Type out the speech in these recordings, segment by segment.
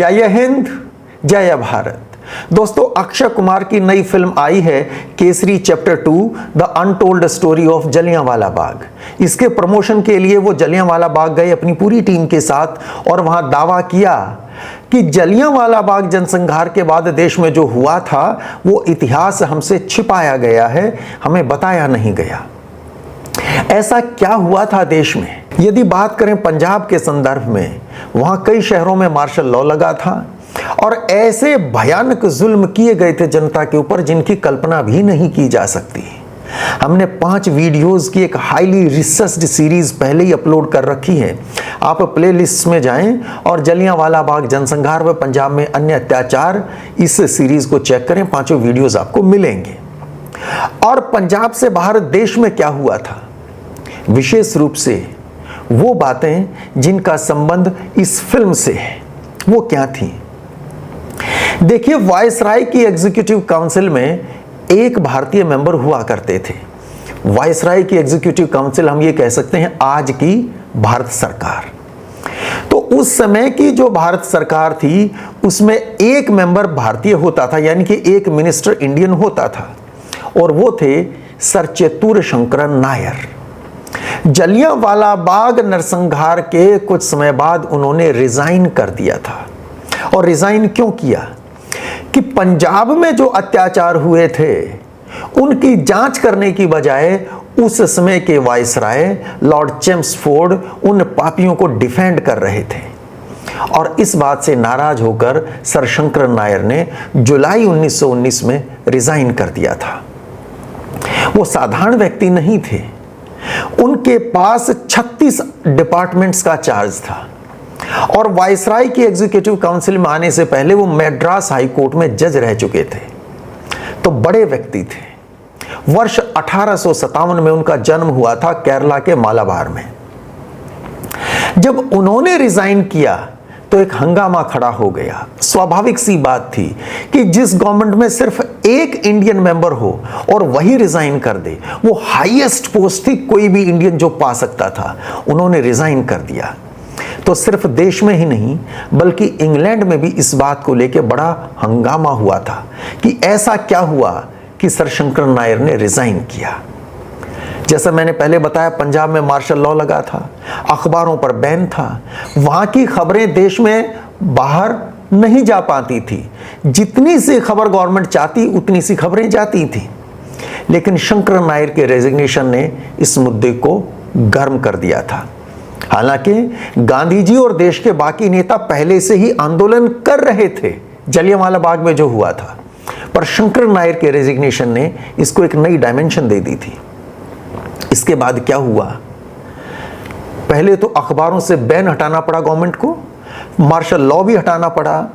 जय हिंद, जय भारत। दोस्तों, अक्षय कुमार की नई फिल्म आई है Kesari chapter 2 the untold story of Jallianwala Bagh. इसके प्रमोशन के लिए वो जलियांवाला बाग गए अपनी पूरी टीम के साथ और वहां दावा किया कि जलियांवाला बाग जनसंहार के बाद देश में जो हुआ था वो इतिहास हमसे छिपाया गया है, हमें बताया नहीं गया। ऐसा क्या हुआ था देश में? यदि बात करें पंजाब के संदर्भ में, वहां कई शहरों में मार्शल लॉ लगा था और ऐसे भयानक जुल्म किए गए थे जनता के ऊपर जिनकी कल्पना भी नहीं की जा सकती। हमने 5 वीडियोस की एक हाईली रिसर्च्ड सीरीज पहले ही अपलोड कर रखी है। आप प्लेलिस्ट में जाएं और जलियांवाला बाग जनसंहार व पंजाब में अन्य अत्याचार इस सीरीज को चेक करें। 5 वीडियोस आपको मिलेंगे। और पंजाब से बाहर देश में क्या हुआ था, विशेष रूप से वो बातें जिनका संबंध इस फिल्म से है, वो क्या थी? देखिए, वायसराय की एग्जीक्यूटिव काउंसिल में एक भारतीय मेंबर हुआ करते थे। वायसराय की एग्जीक्यूटिव काउंसिल हम ये कह सकते हैं आज की भारत सरकार। तो उस समय की जो भारत सरकार थी उसमें एक मेंबर भारतीय होता था, यानी कि एक मिनिस्टर इंडियन होता था, और वो थे सर चेतुर शंकर नायर। जलियांवाला बाग नरसंहार के कुछ समय बाद उन्होंने रिजाइन कर दिया था। और रिजाइन क्यों किया? कि पंजाब में जो अत्याचार हुए थे उनकी जांच करने की बजाय उस समय के वायसराय लॉर्ड चेम्सफोर्ड उन पापियों को डिफेंड कर रहे थे। और इस बात से नाराज होकर सर शंकर नायर ने जुलाई 1919 में रिजाइन कर दिया था। वो साधारण व्यक्ति नहीं थे, उनके पास 36 डिपार्टमेंट्स का चार्ज था और वायसराय की एग्जीक्यूटिव काउंसिल में आने से पहले वो मद्रास हाई कोर्ट में जज रह चुके थे। तो बड़े व्यक्ति थे। वर्ष 1857 में उनका जन्म हुआ था केरला के मालाबार में। जब उन्होंने रिजाइन किया तो एक हंगामा खड़ा हो गया। स्वाभाविक सी बात थी कि जिस गवर्नमेंट में सिर्फ एक इंडियन मेंबर हो और वही रिजाइन कर दे, वो हाईएस्ट पोस्ट थी कोई भी इंडियन जो पा सकता था। उन्होंने रिजाइन कर दिया तो सिर्फ देश में ही नहीं बल्कि इंग्लैंड में भी इस बात को लेकर बड़ा हंगामा हुआ था कि ऐसा क्या हुआ कि सर शंकर नायर ने रिजाइन किया। जैसा मैंने पहले बताया, पंजाब में मार्शल लॉ लगा था, अखबारों पर बैन था, वहां की खबरें देश में बाहर नहीं जा पाती थी। जितनी सी खबर गवर्नमेंट चाहती उतनी सी खबरें जाती थी। लेकिन शंकर नायर के रेजिग्नेशन ने इस मुद्दे को गर्म कर दिया था। हालांकि गांधी जी और देश के बाकी नेता पहले से ही आंदोलन कर रहे थे जलियांवाला बाग में जो हुआ था, पर शंकर नायर के रेजिग्नेशन ने इसको एक नई डायमेंशन दे दी थी। इसके बाद क्या हुआ? पहले तो अखबारों से बैन हटाना पड़ा गवर्नमेंट को, मार्शल लॉ भी हटाना पड़ा,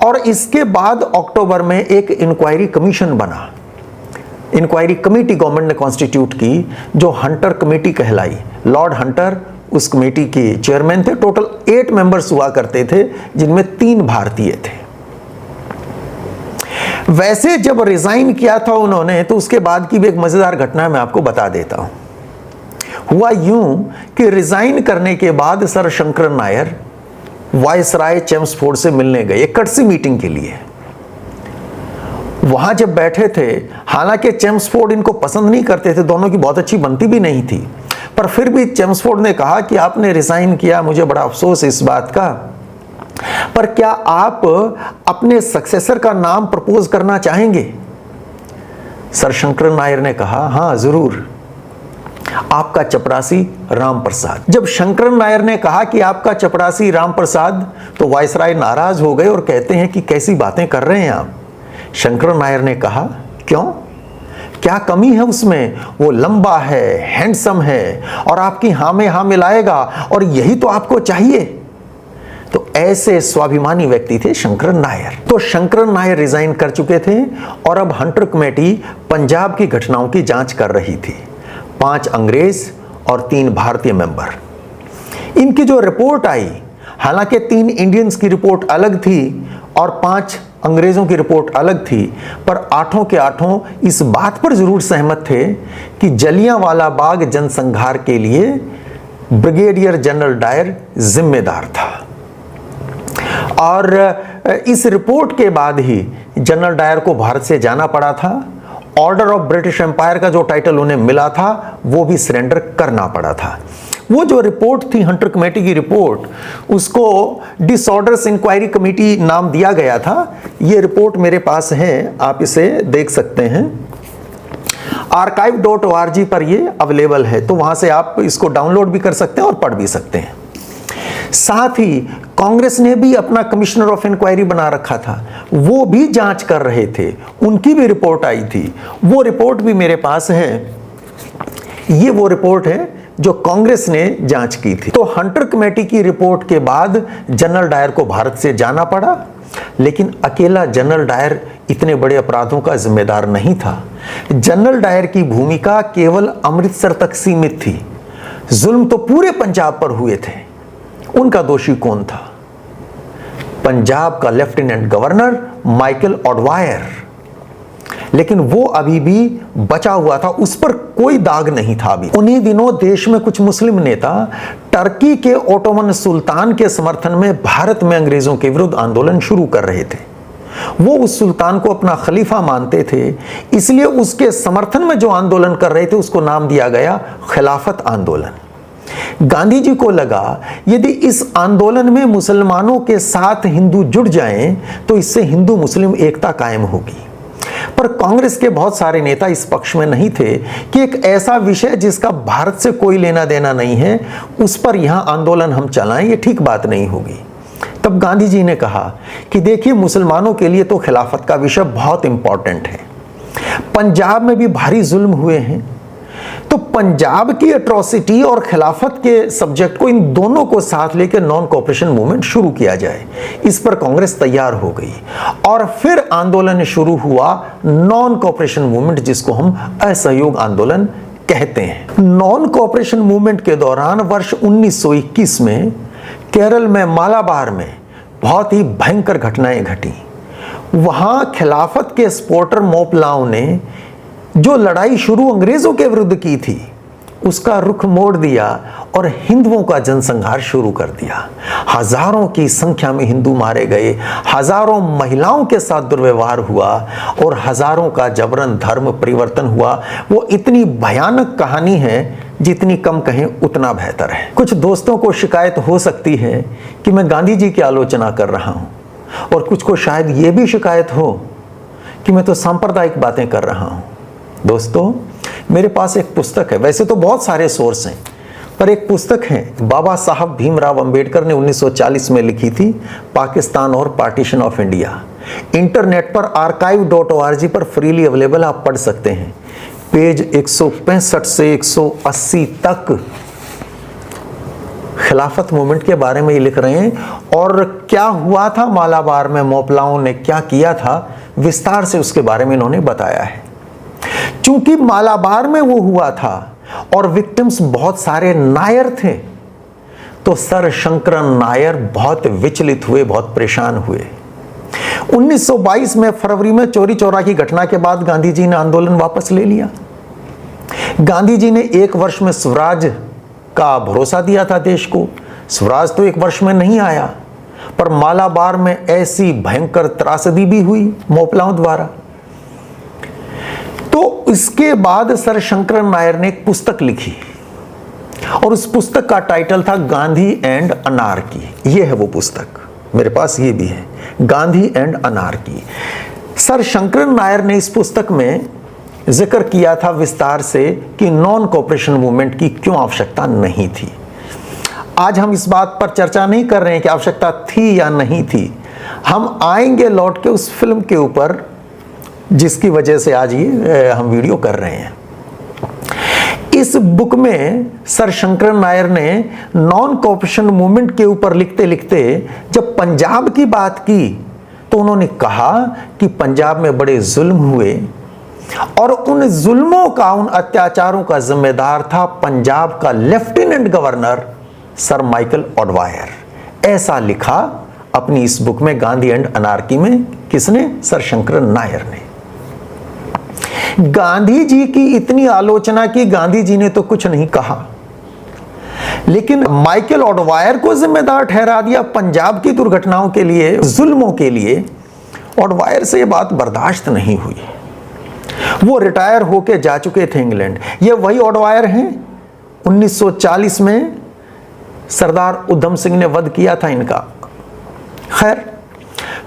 और इसके बाद अक्टूबर में एक इंक्वायरी कमीशन बना। इंक्वायरी कमेटी गवर्नमेंट ने कॉन्स्टिट्यूट की जो हंटर कमेटी कहलाई। लॉर्ड हंटर उस कमेटी के चेयरमैन थे। टोटल 8 मेंबर्स हुआ करते थे जिनमें 3 भारतीय थे। वैसे जब रिजाइन किया था उन्होंने तो उसके बाद की भी एक मजेदार घटना मैं आपको बता देता हूं। हुआ यूं कि रिजाइन करने के बाद sir Shankar Nair viceroy Chelmsford से मिलने गए एक कटसी मीटिंग के लिए। वहां जब बैठे थे, हालांकि चेम्सफोर्ड इनको पसंद नहीं करते थे, दोनों की बहुत अच्छी बनती भी नहीं थी, पर फिर भी चेम्सफोर्ड ने कहा कि आपने रिजाइन किया, मुझे बड़ा अफसोस है इस बात का, पर क्या आप अपने सक्सेसर का नाम प्रपोज करना चाहेंगे? सर शंकर नायर ने कहा, हां जरूर, आपका चपरासी राम प्रसाद। जब शंकर नायर ने कहा कि आपका चपरासी राम प्रसाद, तो वायसराय नाराज हो गए और कहते हैं कि कैसी बातें कर रहे हैं आप? शंकर नायर ने कहा, क्यों, क्या कमी है उसमें? वो लंबा है, हैंडसम है और आपकी हाँ में हाँ मिलाएगा, और यही तो आपको चाहिए। तो ऐसे स्वाभिमानी व्यक्ति थे शंकर नायर। तो शंकर नायर रिजाइन कर चुके थे और अब हंटर कमेटी पंजाब की घटनाओं की जांच कर रही थी। 5 अंग्रेज और 3 भारतीय मेंबर। इनकी जो रिपोर्ट आई, हालांकि 3 इंडियंस की रिपोर्ट अलग थी और 5 अंग्रेजों की रिपोर्ट अलग थी, पर 8 के 8 इस बात पर जरूर सहमत थे कि जलियांवाला बाग जनसंहार के लिए ब्रिगेडियर जनरल डायर जिम्मेदार था। और इस रिपोर्ट के बाद ही जनरल डायर को भारत से जाना पड़ा था। ऑर्डर ऑफ ब्रिटिश एम्पायर का जो टाइटल उन्हें मिला था वो भी सरेंडर करना पड़ा था। वो जो रिपोर्ट थी हंटर कमेटी की रिपोर्ट, उसको डिसऑर्डर्स इंक्वायरी कमेटी नाम दिया गया था। ये रिपोर्ट मेरे पास है, आप इसे देख सकते हैं, archive.org पर ये अवेलेबल है, तो वहां से आप इसको डाउनलोड भी कर सकते हैं और पढ़ भी सकते हैं। साथ ही कांग्रेस ने भी अपना कमिश्नर ऑफ इंक्वायरी बना रखा था, वो भी जांच कर रहे थे, उनकी भी रिपोर्ट आई थी, वो रिपोर्ट भी मेरे पास है। ये वो रिपोर्ट है जो कांग्रेस ने जांच की थी। तो हंटर कमेटी की रिपोर्ट के बाद जनरल डायर को भारत से जाना पड़ा, लेकिन अकेला जनरल डायर इतने बड़े अपराधों का जिम्मेदार नहीं था। जनरल डायर की भूमिका केवल अमृतसर तक सीमित थी, जुल्म तो पूरे पंजाब पर हुए थे। उनका दोषी कौन था? पंजाब का लेफ्टिनेंट गवर्नर माइकल ऑडवायर, लेकिन वो अभी भी बचा हुआ था, उस पर कोई दाग नहीं था अभी। उन्हीं दिनों देश में कुछ मुस्लिम नेता टर्की के ओटोमन सुल्तान के समर्थन में भारत में अंग्रेजों के विरुद्ध आंदोलन शुरू कर रहे थे। वो उस सुल्तान को अपना खलीफा मानते थे, इसलिए उसके समर्थन में जो आंदोलन कर रहे थे उसको नाम दिया गया खिलाफत आंदोलन। गांधी जी को लगा यदि इस आंदोलन में मुसलमानों के साथ हिंदू जुड़ जाएं तो इससे हिंदू मुस्लिम एकता कायम होगी। पर कांग्रेस के बहुत सारे नेता इस पक्ष में नहीं थे कि एक ऐसा विषय जिसका भारत से कोई लेना देना नहीं है उस पर यहां आंदोलन हम चलाएं, ये ठीक बात नहीं होगी। तब गांधी जी ने कहा कि देखिए, मुसलमानों के लिए तो खिलाफत का विषय बहुत इंपॉर्टेंट है, पंजाब में भी भारी जुल्म हुए हैं, तो पंजाब की एट्रोसिटी और खिलाफत के सब्जेक्ट को, इन दोनों को साथ लेकर नॉन कोऑपरेशन मूवमेंट शुरू किया जाए। इस पर कांग्रेस तैयार हो गई और फिर आंदोलन शुरू हुआ, नॉन कोऑपरेशन मूवमेंट, जिसको हम असहयोग आंदोलन कहते हैं। नॉन कोऑपरेशन मूवमेंट के दौरान वर्ष 1921 में केरल में मालाबार में बहुत ही भयंकर घटनाएं घटी। वहां खिलाफत के सपोर्टर मोपलाओं ने जो लड़ाई शुरू अंग्रेजों के विरुद्ध की थी उसका रुख मोड़ दिया और हिंदुओं का जनसंहार शुरू कर दिया। हजारों की संख्या में हिंदू मारे गए, हजारों महिलाओं के साथ दुर्व्यवहार हुआ और हजारों का जबरन धर्म परिवर्तन हुआ। वो इतनी भयानक कहानी है जितनी कम कहें उतना बेहतर है। कुछ दोस्तों को शिकायत हो सकती है कि मैं गांधी जी की आलोचना कर रहा हूं, और कुछ को शायद ये भी शिकायत हो कि मैं तो सांप्रदायिक बातें कर रहा हूं। दोस्तों, मेरे पास एक पुस्तक है, वैसे तो बहुत सारे सोर्स हैं, पर एक पुस्तक है बाबा साहब भीमराव अंबेडकर ने 1940 में लिखी थी, पाकिस्तान और पार्टीशन ऑफ इंडिया। इंटरनेट पर archive.org पर फ्रीली अवेलेबल, आप पढ़ सकते हैं। पेज 165 से 180 तक खिलाफत मूवमेंट के बारे में ये लिख रहे हैं, और क्या हुआ था मालाबार में, मोपलाओं ने क्या किया था, विस्तार से उसके बारे में इन्होंने बताया है। चूंकि मालाबार में वो हुआ था और विक्टिम्स बहुत सारे नायर थे, तो सर शंकरन नायर बहुत विचलित हुए, बहुत परेशान हुए। 1922 में फरवरी में चोरी चौरा की घटना के बाद गांधी जी ने आंदोलन वापस ले लिया। गांधी जी ने 1 वर्ष में स्वराज का भरोसा दिया था देश को। स्वराज तो 1 वर्ष में नहीं आया, पर मालाबार में ऐसी भयंकर त्रासदी भी हुई मोपलाओं द्वारा। तो इसके बाद सर शंकरन नायर ने एक पुस्तक लिखी, और उस पुस्तक का टाइटल था गांधी एंड अनारकी। ये है वो पुस्तक, मेरे पास ये भी है, Gandhi and anarchy. Sir Sankaran Nair ने इस पुस्तक में जिक्र किया था विस्तार से कि नॉन कोऑपरेशन मूवमेंट की क्यों आवश्यकता नहीं थी। आज हम इस बात पर चर्चा नहीं कर रहे हैं कि आवश्यकता थी या नहीं थी, हम आएंगे लौट के उस फिल्म के ऊपर जिसकी वजह से आज ये हम वीडियो कर रहे हैं। इस बुक में सर शंकरन नायर ने नॉन कोऑपरेशन मूवमेंट के ऊपर लिखते लिखते जब पंजाब की बात की तो उन्होंने कहा कि पंजाब में बड़े जुल्म हुए और उन जुल्मों का, उन अत्याचारों का जिम्मेदार था पंजाब का लेफ्टिनेंट गवर्नर सर माइकल ऑडवायर। ऐसा लिखा अपनी इस बुक में गांधी एंड अनारकी में। किसने? सर शंकरन नायर ने। गांधी जी की इतनी आलोचना की, गांधी जी ने तो कुछ नहीं कहा, लेकिन माइकल ऑडवायर को जिम्मेदार ठहरा दिया पंजाब की दुर्घटनाओं के लिए, जुल्मों के लिए। ऑडवायर से ये बात बर्दाश्त नहीं हुई। वो रिटायर होके जा चुके थे इंग्लैंड। ये वही ऑडवायर हैं 1940 में सरदार उधम सिंह ने वध किया था इनका। खैर,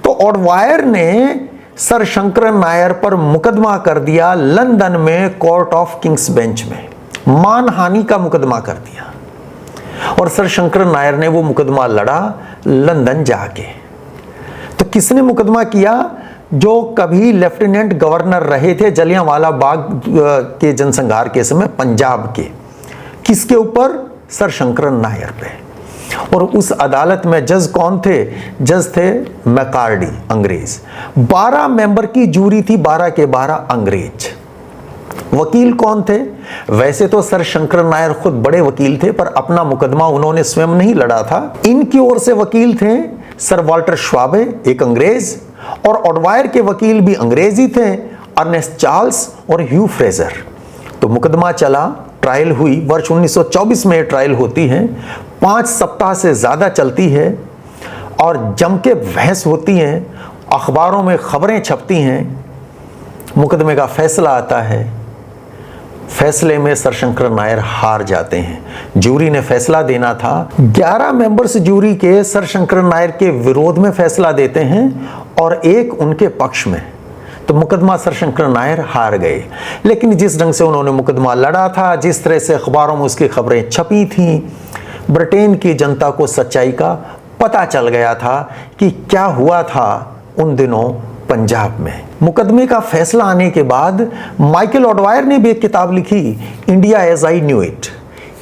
तो ऑडवायर ने सर शंकरन नायर पर मुकदमा कर दिया लंदन में कोर्ट ऑफ किंग्स बेंच में, मानहानि का मुकदमा कर दिया। और सर शंकरन नायर ने वो मुकदमा लड़ा लंदन जाके। तो किसने मुकदमा किया? जो कभी लेफ्टिनेंट गवर्नर रहे थे जलियांवाला बाग के जनसंहार के समय पंजाब के। किसके ऊपर? सर शंकरन नायर पे। और उस अदालत में जज कौन थे? जज थे मैकार्डी, अंग्रेज। 12 मेंबर की जूरी थी, 12 के 12 अंग्रेज। वकील कौन थे? वैसे तो सर शंकरन नायर खुद बड़े वकील थे, पर अपना मुकदमा उन्होंने स्वयं नहीं लड़ा था। इनकी ओर से वकील थे सर वाल्टर श्वाबे, एक अंग्रेज, और ऑडवायर के वकील भी अंग्रेज ही थे, अर्नेस्ट चार्ल्स और ह्यू फ्रेजर। तो मुकदमा चला, ट्रायल हुई। वर्ष 1924 में ट्रायल होती है, 5 सप्ताह से ज्यादा चलती है और जम के बहस होती है, अखबारों में खबरें छपती हैं। मुकदमे का फैसला आता है। फैसले में सर शंकरन नायर हार जाते हैं। जूरी ने फैसला देना था। 11 मेंबर्स जूरी के सर शंकरन नायर के विरोध में फैसला देते हैं और एक उनके पक्ष में। तो मुकदमा सर शंकरन नायर हार गए। लेकिन जिस ढंग से उन्होंने मुकदमा लड़ा था, जिस तरह से अखबारों में उसकी खबरें छपी थीं, ब्रिटेन की जनता को सच्चाई का पता चल गया था कि क्या हुआ था उन दिनों पंजाब में। मुकदमे का फैसला आने के बाद माइकल ऑडवायर ने भी एक किताब लिखी, India as I knew it.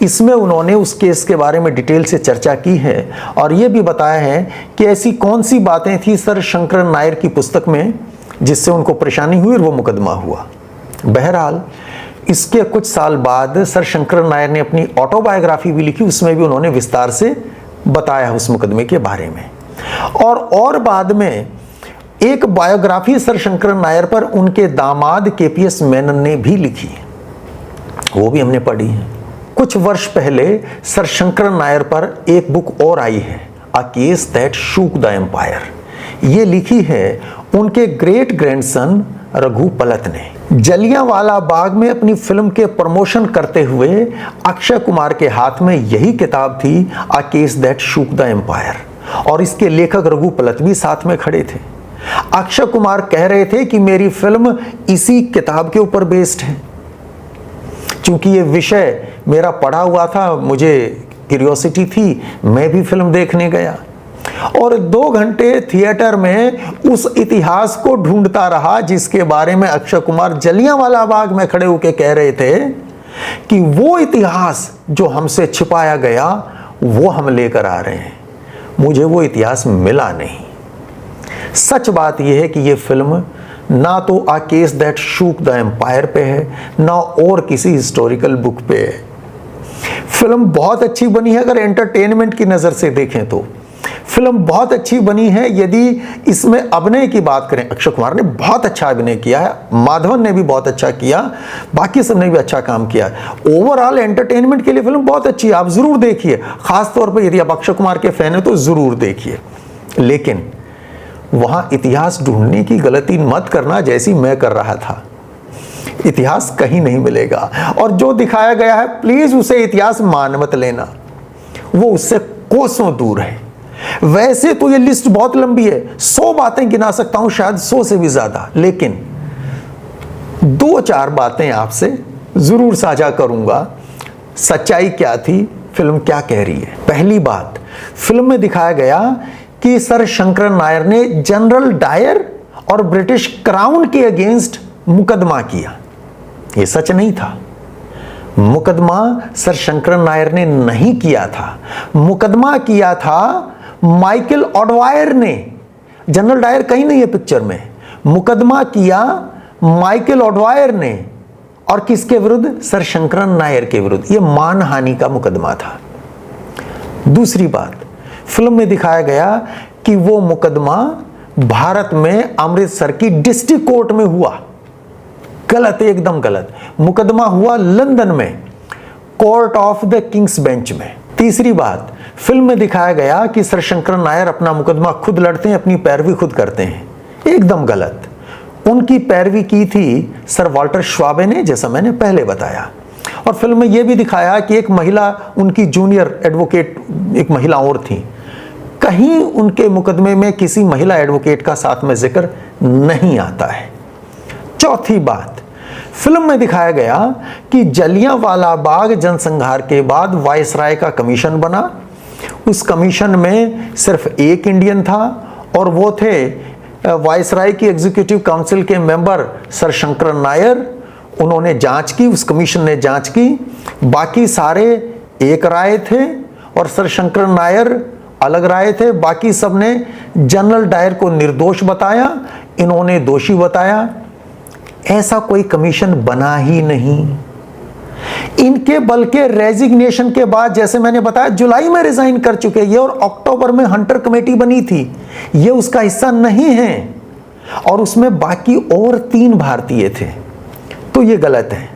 इसमें उन्होंने उस केस के बारे में डिटेल से चर्चा की है और यह भी बताया है कि ऐसी कौन सी बातें थी सर शंकरन नायर की पुस्तक में जिससे उनको परेशानी हुई और वो मुकदमा हुआ। बहरहाल, इसके कुछ साल बाद सर शंकरन नायर ने अपनी ऑटोबायोग्राफी भी लिखी। उसमें भी उन्होंने विस्तार से बताया उस मुकदमे के बारे में। और बाद में एक बायोग्राफी सर शंकरन नायर पर उनके दामाद केपीएस मेनन ने भी लिखी, वो भी हमने पढ़ी है। कुछ वर्ष पहले सर शंकरन नायर पर एक बुक और आई है, a case that shook the empire. ये लिखी है उनके ग्रेट ग्रैंडसन रघु पलत ने। जलियांवाला बाग में अपनी फिल्म के प्रमोशन करते हुए अक्षय कुमार के हाथ में यही किताब थी, a case that shook the empire, और इसके लेखक रघु पलत भी साथ में खड़े थे। अक्षय कुमार कह रहे थे कि मेरी फिल्म इसी किताब के ऊपर बेस्ड है। चूंकि ये विषय मेरा पढ़ा हुआ था, मुझे क्यूरियोसिटी थी, मैं भी फिल्म देखने गया और 2 घंटे थिएटर में उस इतिहास को ढूंढता रहा जिसके बारे में अक्षय कुमार जलियांवाला बाग में खड़े होकर कह रहे थे कि वो इतिहास जो हमसे छिपाया गया वो हम लेकर आ रहे हैं। मुझे वो इतिहास मिला नहीं। सच बात यह है कि ये फिल्म ना तो a case that shook the empire पे है, ना और किसी हिस्टोरिकल बुक पे है। फिल्म बहुत अच्छी बनी है अगर एंटरटेनमेंट की नज़र से देखें तो। फिल्म बहुत अच्छी बनी है यदि इसमें अभिनय की बात करें। अक्षय कुमार ने बहुत अच्छा अभिनय किया है, माधवन ने भी बहुत अच्छा किया, बाकी सबने भी अच्छा काम किया। ओवरऑल एंटरटेनमेंट के लिए फिल्म बहुत अच्छी है, आप जरूर देखिए। खासतौर पर यदि आप अक्षय कुमार के फैन हैं तो जरूर देखिए। लेकिन वहां इतिहास ढूंढने की गलती मत करना जैसी मैं कर रहा था। इतिहास कहीं नहीं मिलेगा और जो दिखाया गया है प्लीज उसे इतिहास मान मत लेना, वो उससे कोसों दूर है। वैसे तो ये लिस्ट बहुत लंबी है, 100 बातें गिना सकता हूं, शायद 100 से भी ज्यादा, लेकिन 2-4 बातें आपसे जरूर साझा करूंगा। सच्चाई क्या थी, फिल्म क्या कह रही है। पहली बात, फिल्म में दिखाया गया कि सर शंकरन नायर ने जनरल डायर और ब्रिटिश क्राउन के अगेंस्ट मुकदमा किया। यह सच नहीं था। मुकदमा सर शंकरन नायर ने नहीं किया था, मुकदमा किया था माइकल ऑडवायर ने। जनरल डायर कहीं नहीं है पिक्चर में। मुकदमा किया माइकल ऑडवायर ने, और किसके विरुद्ध? सर शंकरन नायर के विरुद्ध। यह मानहानि का मुकदमा था। दूसरी बात, फिल्म में दिखाया गया कि वो मुकदमा भारत में अमृतसर की डिस्ट्रिक्ट कोर्ट में हुआ। गलत, एकदम गलत। मुकदमा हुआ लंदन में court of the Kings bench में। तीसरी बात, फिल्म में दिखाया गया कि सर शंकर नायर अपना मुकदमा खुद लड़ते हैं, अपनी पैरवी खुद करते हैं। एकदम गलत। उनकी पैरवी की थी सर वाल्टर श्वाबे ने, जैसा मैंने पहले बताया। और फिल्म में यह भी दिखाया कि एक महिला, उनकी जूनियर एडवोकेट एक महिला और थी। कहीं उनके मुकदमे में किसी महिला एडवोकेट का साथ में जिक्र नहीं आता है। चौथी बात, फिल्म में दिखाया गया कि जलियांवाला बाग जनसंहार के बाद वायसराय का कमीशन बना। उस कमीशन में सिर्फ एक इंडियन था और वो थे वायसराय की एग्जीक्यूटिव काउंसिल के मेंबर सर शंकर नायर। उन्होंने जांच की, उस कमीशन ने जांच की, बाकी सारे एक राय थे और सर शंकर नायर अलग राय थे। बाकी सब ने जनरल डायर को निर्दोष बताया, इन्होंने दोषी बताया। ऐसा कोई कमीशन बना ही नहीं। इनके बल्कि रेजिग्नेशन के बाद, जैसे मैंने बताया, जुलाई में रिजाइन कर चुके ये, और अक्टूबर में हंटर कमेटी बनी थी, ये उसका हिस्सा नहीं है और उसमें बाकी और 3 भारतीय थे। तो ये गलत है।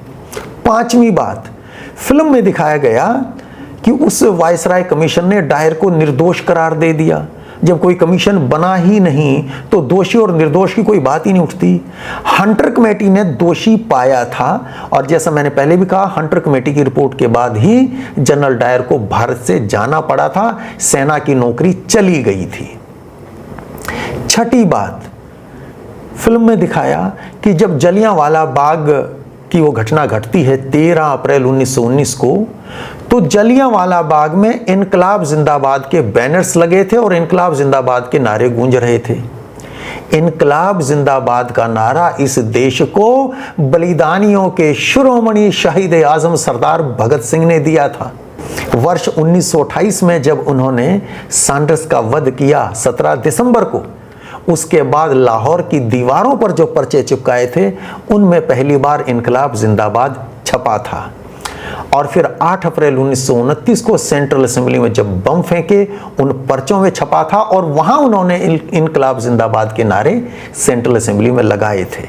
पांचवी बात, फिल्म में दिखाया गया कि उस वायसराय कमीशन ने डायर को निर्दोष करार दे दिया। जब कोई कमीशन बना ही नहीं तो दोषी और निर्दोष की कोई बात ही नहीं उठती। हंटर कमेटी ने दोषी पाया था और जैसा मैंने पहले भी कहा, हंटर कमेटी की रिपोर्ट के बाद ही जनरल डायर को भारत से जाना पड़ा था, सेना की नौकरी चली गई थी। छठी बात, फिल्म में दिखाया कि जब जलियांवाला बाग की वो घटना घटती है 13 अप्रैल 1919 को, तो जलियांवाला बाग में इनकलाब जिंदाबाद के बैनर्स लगे थे और इनकलाब जिंदाबाद के नारे गूंज रहे थे। इनकलाब जिंदाबाद का नारा इस देश को बलिदानियों के शिरोमणि शहीद आजम सरदार भगत सिंह ने दिया था। वर्ष 1928 में जब उन्होंने सैंडर्स का वध किया 17 दिसंबर को, उसके बाद लाहौर की दीवारों पर जो पर्चे चिपकाए थे उनमें पहली बार इनकलाब जिंदाबाद छपा था। और फिर 8 अप्रैल 1929 को सेंट्रल असेंबली में जब बम फेंके, उन पर्चों में छपा था और वहां उन्होंने इनकलाब जिंदाबाद के नारे सेंट्रल असेंबली में लगाए थे।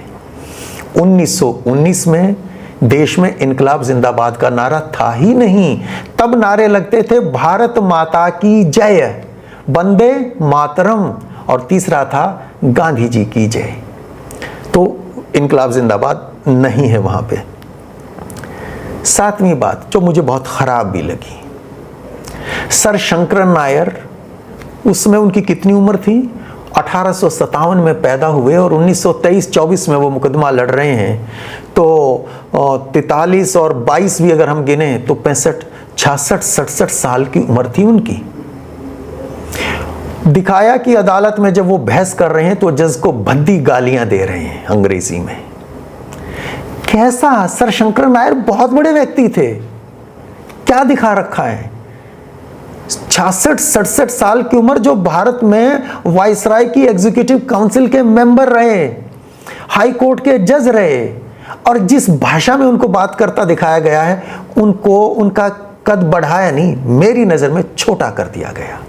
1919 में देश में इनकलाब जिंदाबाद का नारा था ही नहीं। तब नारे लगते थे भारत माता की जय, वंदे मातरम, और तीसरा था गांधी जी की जय। तो इनकलाब जिंदाबाद नहीं है वहां पे। सातवीं बात जो मुझे बहुत खराब भी लगी, सर शंकर नायर, उसमें उनकी कितनी उम्र थी? 1857 में पैदा हुए और 1923-24 में वो मुकदमा लड़ रहे हैं। तो 43 और 22 भी अगर हम गिने तो 65, 66, 67 साल की उम्र थी उनकी। दिखाया कि अदालत में जब वो बहस कर रहे हैं तो जज को भद्दी गालियां दे रहे हैं अंग्रेजी में। कैसा? सर शंकर नायर बहुत बड़े व्यक्ति थे, क्या दिखा रखा है? 66-67 साल की उम्र, जो भारत में वायसराय की एग्जीक्यूटिव काउंसिल के मेंबर रहे, हाई कोर्ट के जज रहे, और जिस भाषा में उनको बात करता दिखाया गया है, उनको उनका कद बढ़ाया नहीं, मेरी नजर में छोटा कर दिया गया।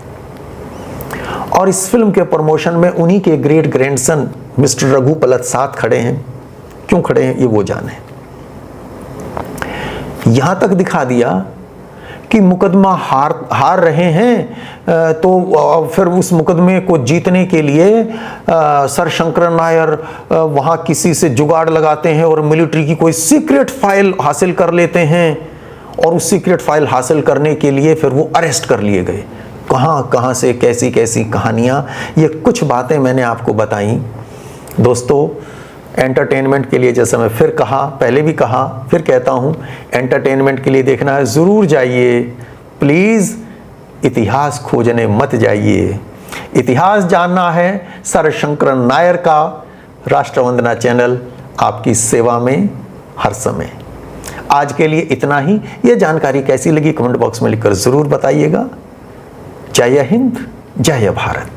और इस फिल्म के प्रमोशन में उन्हीं के ग्रेट ग्रैंडसन मिस्टर रघु पलत साथ खड़े हैं। क्यों खड़े हैं ये वो जाने। यहां तक दिखा दिया कि मुकदमा हार रहे हैं, तो फिर उस मुकदमे को जीतने के लिए सर शंकर नायर वहां किसी से जुगाड़ लगाते हैं और मिलिट्री की कोई सीक्रेट फाइल हासिल कर लेते हैं, और उस सीक्रेट फाइल हासिल करने के लिए फिर वो अरेस्ट कर लिए गए। कहां से कैसी कैसी कहानियां, ये कुछ बातें मैंने आपको बताई। दोस्तों, एंटरटेनमेंट के लिए, जैसा मैं फिर कहा, पहले भी कहा, फिर कहता हूं, एंटरटेनमेंट के लिए देखना है ज़रूर जाइए, प्लीज़ इतिहास खोजने मत जाइए। इतिहास जानना है सर शंकर नायर का राष्ट्रवंदना चैनल आपकी सेवा में हर समय। आज के लिए इतना ही। ये जानकारी कैसी लगी कमेंट बॉक्स में लिखकर ज़रूर बताइएगा। जय हिंद, जय भारत।